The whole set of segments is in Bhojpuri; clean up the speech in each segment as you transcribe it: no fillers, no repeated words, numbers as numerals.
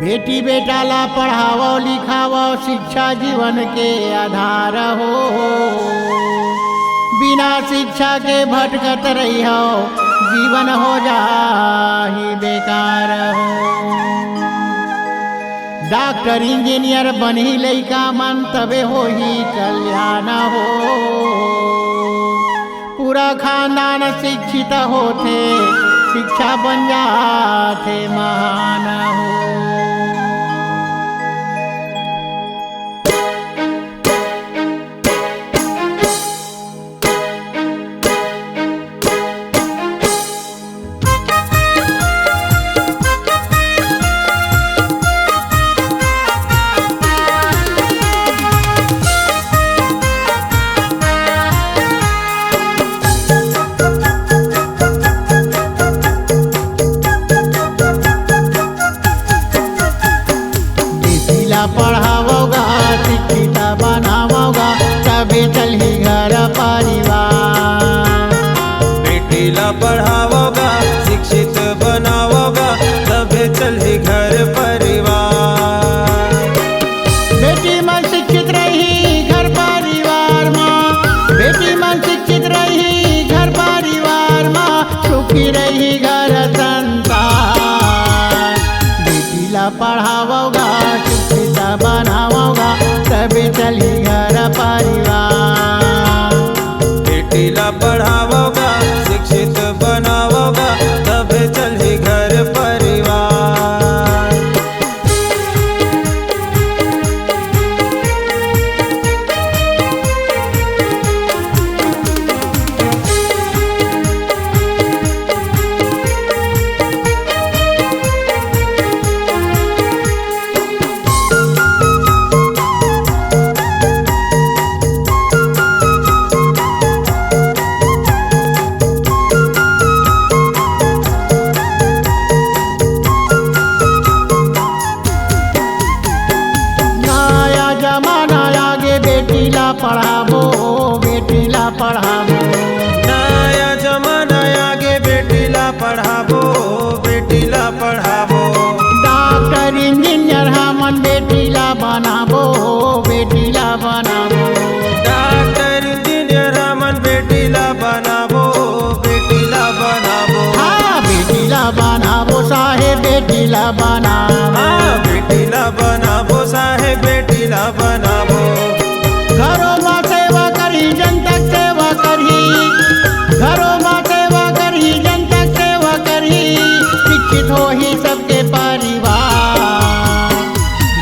बेटी बेटा ला पढ़ावो लिखावो, शिक्षा जीवन के आधार हो। बिना शिक्षा के भटकत रही हो, जीवन हो जाही बेकार हो। डॉक्टर इंजीनियर बनी लइका मन, तबे हो ही कल्याण हो। पूरा खानदान शिक्षित होते, शिक्षा बन जाते महान हो। पढ़ावोगा शिक्षित बनावोगा, तभी चली घर परिवार। बेटीला पढ़ावोगा शिक्षित बनावोगा, तभी चली घर परिवार। बेटी मन शिक्षित रही घर परिवार माँ, बेटी मन शिक्षित रही घर परिवार माँ, सुखी रही घर संसार। बेटीला पढ़ावोगा शिक्षित बनावोगा, तभी चली घर परिवार। बेटीला पढ़ावोगा शिक्षित बनावोगा, तभी चली घर परिवार। बेटीला पढ़ावो, बेटीला पढ़ावो। नया जमाना आगे बेटीला पढ़ावो, बेटीला पढ़ावो। डॉक्टर इंजीनियर हमन बेटीला बनावो, बेटीला बनावो। डॉक्टर इंजीनियर हमन बेटीला बनावो, बेटीला बनावो। हाँ बेटीला बनावो साहेब, बेटीला बनावो। हाँ बेटीला बनावो साहेब, बेटीला बनावो। घरों में सेवा करी, जनतक सेवा करी, घरों में सेवा करी, जनतक सेवा करी, शिक्षित हो ही सबके परिवार।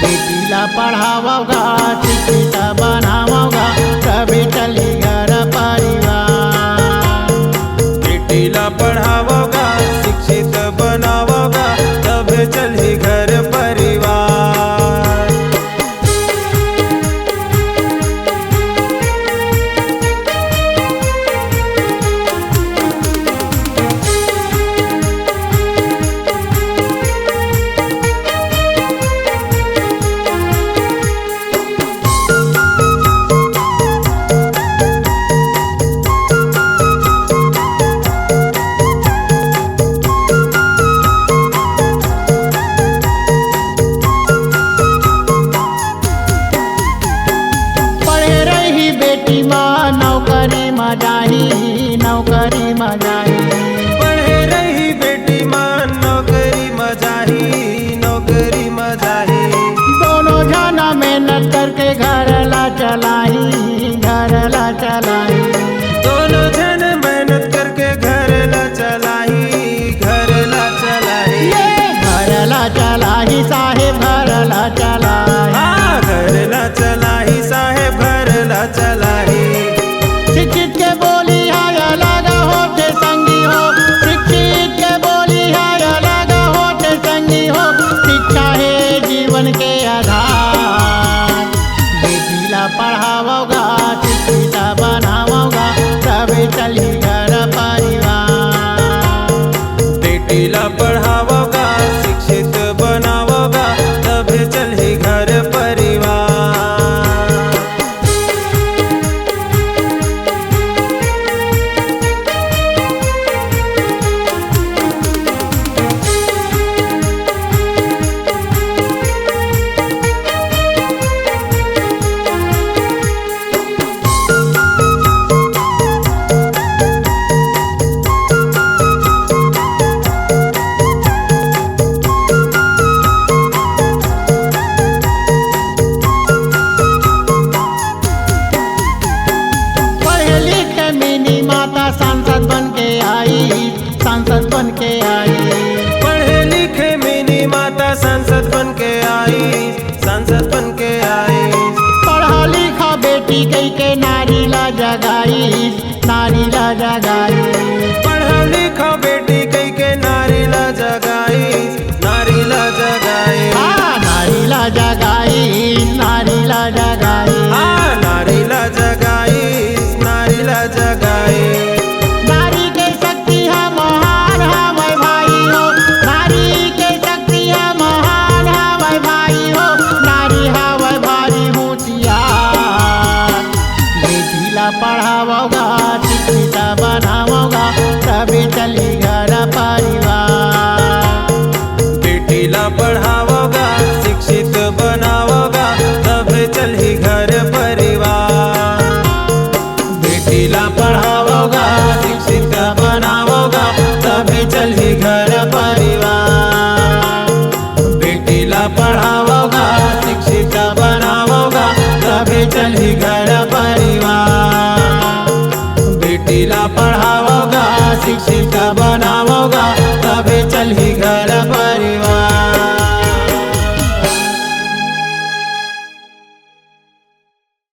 बेटीला पढ़ावोगा शिक्षित बनावोगा, तभी चली घर परिवार। बेटीला पढ़ावोगा शिक्षित बनावोगा, तभी चली घर परिवार। बेटी माँ नौकरी में जाही, नौकरी में जाही। पढ़े रही बेटी माँ नौकरी में जाही,